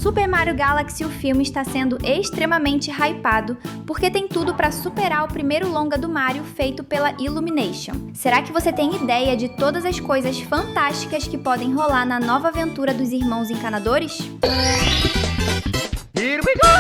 Super Mario Galaxy, o filme, está sendo extremamente hypado porque tem tudo para superar o primeiro longa do Mario feito pela Illumination. Será que você tem ideia de todas as coisas fantásticas que podem rolar na nova aventura dos irmãos encanadores? Here we go!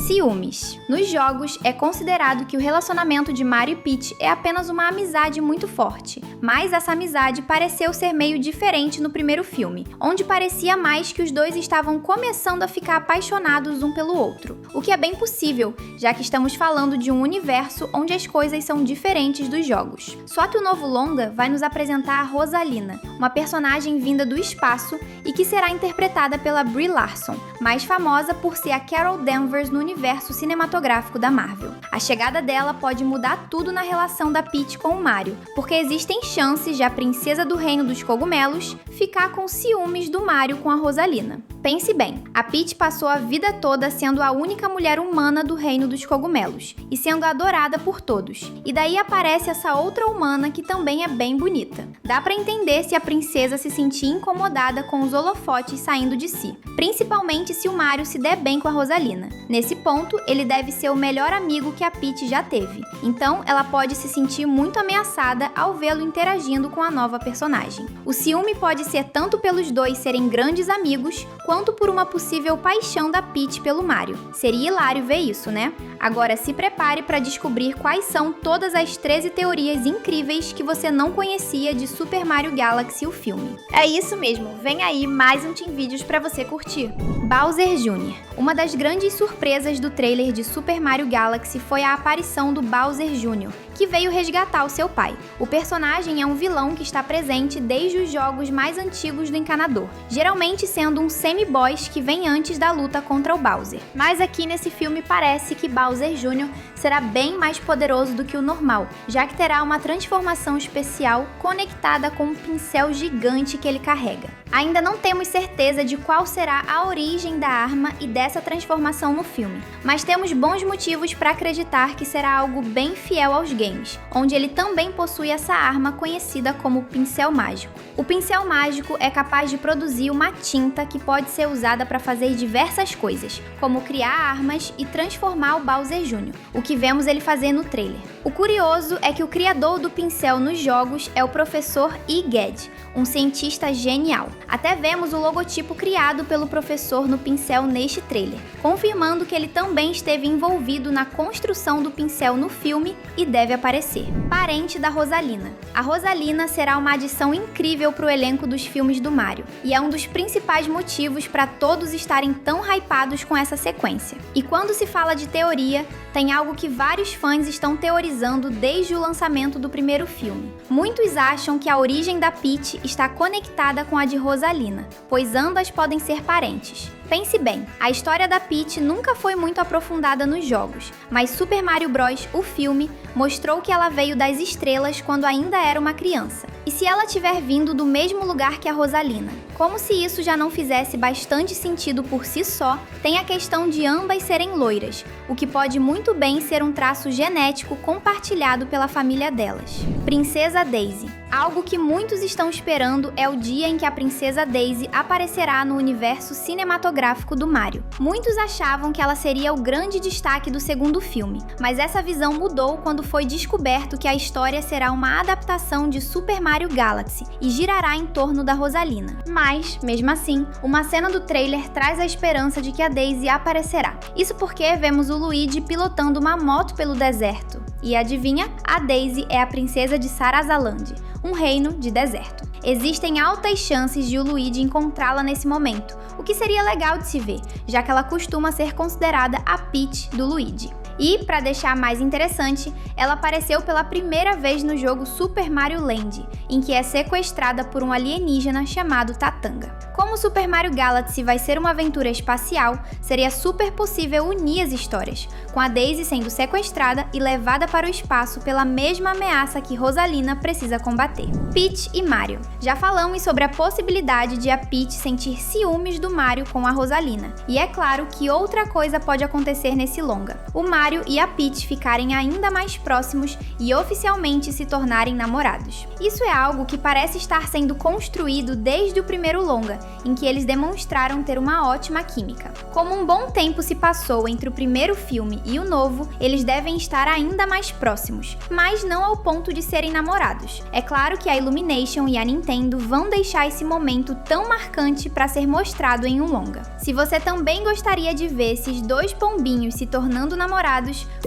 Ciúmes. Nos jogos, é considerado que o relacionamento de Mario e Peach é apenas uma amizade muito forte, mas essa amizade pareceu ser meio diferente no primeiro filme, onde parecia mais que os dois estavam começando a ficar apaixonados um pelo outro, o que é bem possível, já que estamos falando de um universo onde as coisas são diferentes dos jogos. Só que o novo longa vai nos apresentar a Rosalina, uma personagem vinda do espaço e que será interpretada pela Brie Larson, mais famosa por ser a Carol Danvers no universo cinematográfico da Marvel. A chegada dela pode mudar tudo na relação da Peach com o Mario, porque existem chances de a princesa do reino dos cogumelos ficar com ciúmes do Mario com a Rosalina. Pense bem, a Peach passou a vida toda sendo a única mulher humana do reino dos cogumelos e sendo adorada por todos. E daí aparece essa outra humana que também é bem bonita. Dá pra entender se a princesa se sentir incomodada com os holofotes saindo de si, principalmente se o Mario se der bem com a Rosalina. Nesse ponto, ele deve ser o melhor amigo que a Peach já teve. Então, ela pode se sentir muito ameaçada ao vê-lo interagindo com a nova personagem. O ciúme pode ser tanto pelos dois serem grandes amigos, quanto por uma possível paixão da Peach pelo Mario. Seria hilário ver isso, né? Agora se prepare para descobrir quais são todas as 13 teorias incríveis que você não conhecia de Super Mario Galaxy, o filme. É isso mesmo, vem aí mais um Team Vídeos para você curtir. Bowser Jr. Uma das grandes surpresas do trailer de Super Mario Galaxy foi a aparição do Bowser Jr., que veio resgatar o seu pai. O personagem é um vilão que está presente desde os jogos mais antigos do encanador, geralmente sendo um semi-boss que vem antes da luta contra o Bowser. Mas aqui nesse filme parece que Bowser Jr. será bem mais poderoso do que o normal, já que terá uma transformação especial conectada com um pincel gigante que ele carrega. Ainda não temos certeza de qual será a origem da arma e dessa transformação no filme, mas temos bons motivos para acreditar que será algo bem fiel aos games, onde ele também possui essa arma conhecida como pincel mágico. O pincel mágico é capaz de produzir uma tinta que pode ser usada para fazer diversas coisas, como criar armas e transformar o Bowser Jr., o que vemos ele fazer no trailer. O curioso é que o criador do pincel nos jogos é o professor Egghead, um cientista genial. Até vemos o logotipo criado pelo professor no pincel neste trailer, confirmando que ele também esteve envolvido na construção do pincel no filme e deve aparecer. Parente da Rosalina. A Rosalina será uma adição incrível para o elenco dos filmes do Mario, e é um dos principais motivos para todos estarem tão hypados com essa sequência. E quando se fala de teoria, tem algo que vários fãs estão teorizando desde o lançamento do primeiro filme. Muitos acham que a origem da Peach está conectada com a de Rosalina, pois ambas podem ser parentes. Pense bem, a história da Peach nunca foi muito aprofundada nos jogos, mas Super Mario Bros., o filme, mostrou que ela veio das estrelas quando ainda era uma criança. E se ela tiver vindo do mesmo lugar que a Rosalina? Como se isso já não fizesse bastante sentido por si só, tem a questão de ambas serem loiras, o que pode muito bem ser um traço genético compartilhado pela família delas. Princesa Daisy. Algo que muitos estão esperando é o dia em que a Princesa Daisy aparecerá no universo cinematográfico do Mario. Muitos achavam que ela seria o grande destaque do segundo filme, mas essa visão mudou quando foi descoberto que a história será uma adaptação de Super Mario Galaxy e girará em torno da Rosalina. Mas, mesmo assim, uma cena do trailer traz a esperança de que a Daisy aparecerá. Isso porque vemos o Luigi pilotando uma moto pelo deserto. E adivinha? A Daisy é a princesa de Sarasaland, um reino de deserto. Existem altas chances de o Luigi encontrá-la nesse momento, o que seria legal de se ver, já que ela costuma ser considerada a Peach do Luigi. E, para deixar mais interessante, ela apareceu pela primeira vez no jogo Super Mario Land, em que é sequestrada por um alienígena chamado Tatanga. Como Super Mario Galaxy vai ser uma aventura espacial, seria super possível unir as histórias, com a Daisy sendo sequestrada e levada para o espaço pela mesma ameaça que Rosalina precisa combater. Peach e Mario. Já falamos sobre a possibilidade de a Peach sentir ciúmes do Mario com a Rosalina, e é claro que outra coisa pode acontecer nesse longa. O Mario Mario e a Peach ficarem ainda mais próximos e oficialmente se tornarem namorados. Isso é algo que parece estar sendo construído desde o primeiro longa, em que eles demonstraram ter uma ótima química. Como um bom tempo se passou entre o primeiro filme e o novo, eles devem estar ainda mais próximos, mas não ao ponto de serem namorados. É claro que a Illumination e a Nintendo vão deixar esse momento tão marcante para ser mostrado em um longa. Se você também gostaria de ver esses dois pombinhos se tornando namorados,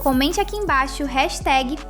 comente aqui embaixo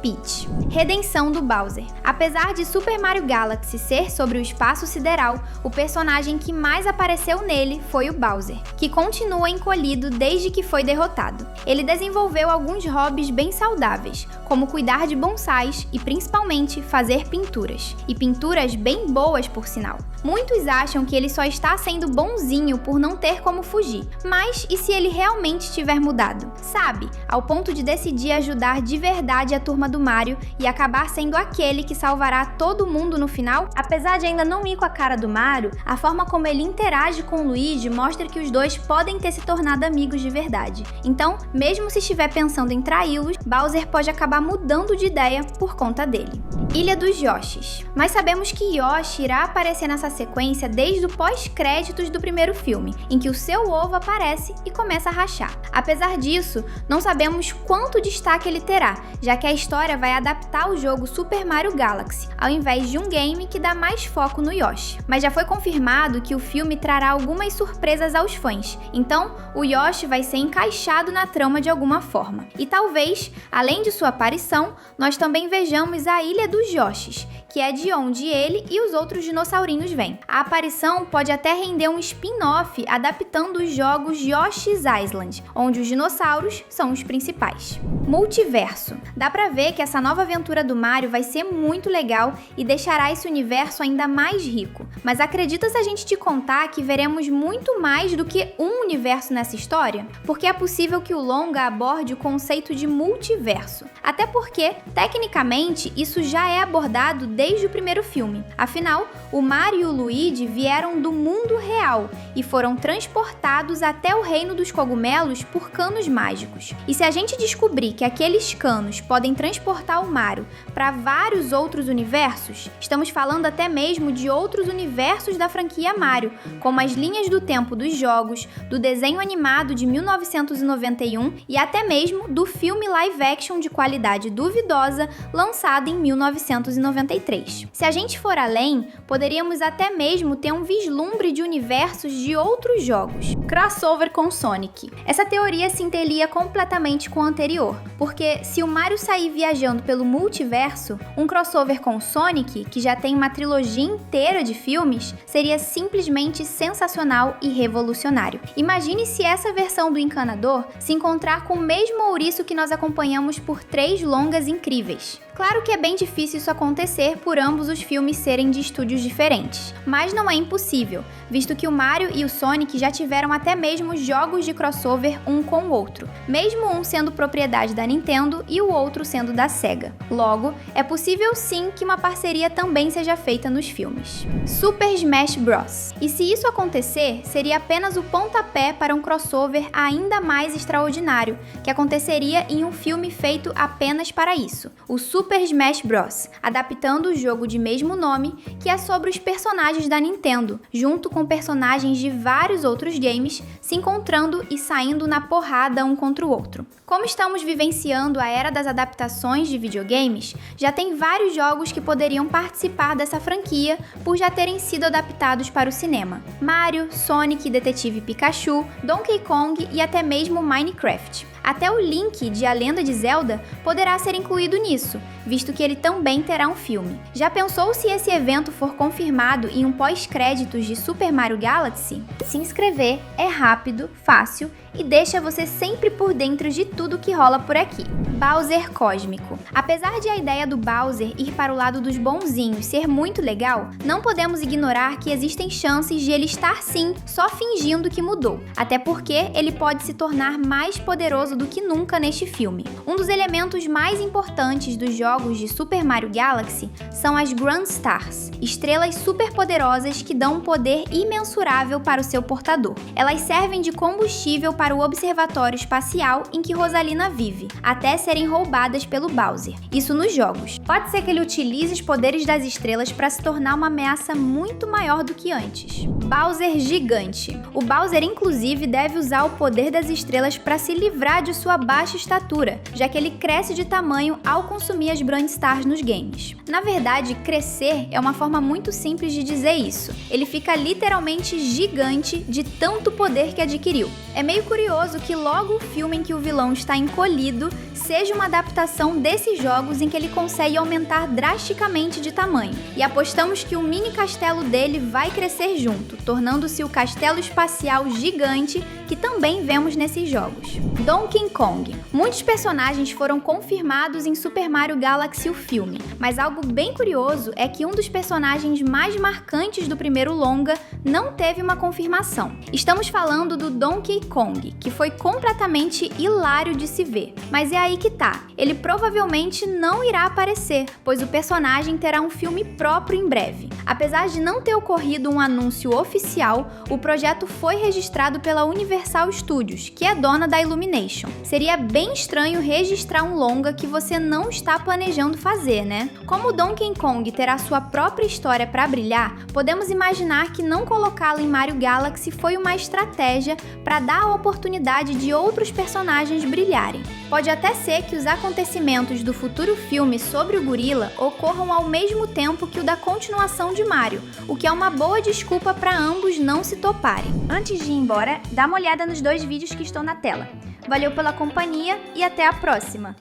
#Peach. Redenção do Bowser. Apesar de Super Mario Galaxy ser sobre o espaço sideral, o personagem que mais apareceu nele foi o Bowser, que continua encolhido desde que foi derrotado. Ele desenvolveu alguns hobbies bem saudáveis, como cuidar de bonsais e principalmente fazer pinturas. E pinturas bem boas, por sinal. Muitos acham que ele só está sendo bonzinho por não ter como fugir. Mas e se ele realmente tiver mudado? Sabe, ao ponto de decidir ajudar de verdade a turma do Mario e acabar sendo aquele que salvará todo mundo no final? Apesar de ainda não ir com a cara do Mario, a forma como ele interage com o Luigi mostra que os dois podem ter se tornado amigos de verdade. Então, mesmo se estiver pensando em traí-los, Bowser pode acabar mudando de ideia por conta dele. Ilha dos Yoshis. Mas sabemos que Yoshi irá aparecer nessa sequência desde o pós-créditos do primeiro filme, em que o seu ovo aparece e começa a rachar. Apesar disso, não sabemos quanto destaque ele terá, já que a história vai adaptar o jogo Super Mario Galaxy, ao invés de um game que dá mais foco no Yoshi. Mas já foi confirmado que o filme trará algumas surpresas aos fãs, então o Yoshi vai ser encaixado na trama de alguma forma. E talvez, além de sua aparição, nós também vejamos a Ilha dos Yoshis, que é de onde ele e os outros dinossaurinhos vêm. A aparição pode até render um spin-off adaptando os jogos Yoshi's Island, onde os dinossauros são os principais. Multiverso. Dá pra ver que essa nova aventura do Mario vai ser muito legal e deixará esse universo ainda mais rico. Mas acredita se a gente te contar que veremos muito mais do que um universo nessa história? Porque é possível que o longa aborde o conceito de multiverso. Até porque, tecnicamente, isso já é abordado desde o primeiro filme. Afinal, o Mario e o Luigi vieram do mundo real e foram transportados até o reino dos cogumelos por canos mágicos. E se a gente descobrir que aqueles canos podem transportar o Mario para vários outros universos, estamos falando até mesmo de outros universos da franquia Mario, como as linhas do tempo dos jogos, do desenho animado de 1991 e até mesmo do filme live action de qualidade duvidosa lançado em 1993. Se a gente for além, poderíamos até mesmo ter um vislumbre de universos de outros jogos. Crossover com Sonic. Essa teoria se interlia completamente com a anterior, porque se o Mario sair viajando pelo multiverso, um crossover com Sonic, que já tem uma trilogia inteira de filmes, seria simplesmente sensacional e revolucionário. Imagine se essa versão do Encanador se encontrar com o mesmo ouriço que nós acompanhamos por 3 longas incríveis. Claro que é bem difícil isso acontecer por ambos os filmes serem de estúdios diferentes, mas não é impossível, visto que o Mario e o Sonic já tiveram até mesmo jogos de crossover um com o outro, mesmo um sendo propriedade da Nintendo e o outro sendo da Sega. Logo, é possível sim que uma parceria também seja feita nos filmes. Super Smash Bros. E se isso acontecer, seria apenas o pontapé para um crossover ainda mais extraordinário, que aconteceria em um filme feito apenas para isso, o Super Smash Bros., adaptando o jogo de mesmo nome, que é sobre os personagens da Nintendo, junto com personagens de vários outros games, se encontrando e saindo na porrada um contra o outro. Como estamos vivenciando a era das adaptações de videogames, já tem vários jogos que poderiam participar dessa franquia por já terem sido adaptados para o cinema. Mario, Sonic, Detetive Pikachu, Donkey Kong e até mesmo Minecraft. Até o Link de A Lenda de Zelda poderá ser incluído nisso, visto que ele também terá um filme. Já pensou se esse evento for confirmado em um pós-créditos de Super Mario Galaxy? Se inscrever é rápido, fácil e deixa você sempre por dentro de tudo que rola por aqui. Bowser Cósmico. Apesar de a ideia do Bowser ir para o lado dos bonzinhos ser muito legal, não podemos ignorar que existem chances de ele estar sim só fingindo que mudou, até porque ele pode se tornar mais poderoso do que nunca neste filme. Um dos elementos mais importantes dos jogos de Super Mario Galaxy são as Grand Stars, estrelas superpoderosas que dão um poder imensurável para o seu portador. Elas servem de combustível para o observatório espacial em que Rosalina vive, até serem roubadas pelo Bowser. Isso nos jogos. Pode ser que ele utilize os poderes das estrelas para se tornar uma ameaça muito maior do que antes. Bowser gigante. O Bowser, inclusive, deve usar o poder das estrelas para se livrar de sua baixa estatura, já que ele cresce de tamanho ao consumir as Brain Stars nos games. Na verdade, crescer é uma forma muito simples de dizer isso. Ele fica literalmente gigante de tanto poder que adquiriu. É meio curioso que logo o filme em que o vilão está encolhido seja uma adaptação desses jogos em que ele consegue aumentar drasticamente de tamanho. E apostamos que o mini castelo dele vai crescer junto, tornando-se o castelo espacial gigante que também vemos nesses jogos. Donkey Kong. Muitos personagens foram confirmados em Super Mario Galaxy, o filme, mas algo bem curioso é que um dos personagens mais marcantes do primeiro longa não teve uma confirmação. Estamos falando do Donkey Kong, que foi completamente hilário de se ver. Mas é aí que tá, ele provavelmente não irá aparecer, pois o personagem terá um filme próprio em breve. Apesar de não ter ocorrido um anúncio oficial, o projeto foi registrado pela Universal Studios, que é dona da Illumination. Seria bem estranho registrar um longa que você não está planejando fazer, né? Como o Donkey Kong terá sua própria história para brilhar, podemos imaginar que não colocá-lo em Mario Galaxy foi uma estratégia para dar a oportunidade de outros personagens brilharem. Pode até ser que os acontecimentos do futuro filme sobre o gorila ocorram ao mesmo tempo que o da continuação de Mario, o que é uma boa desculpa para ambos não se toparem. Antes de ir embora, dá uma olhada nos 2 vídeos que estão na tela. Valeu pela companhia e até a próxima!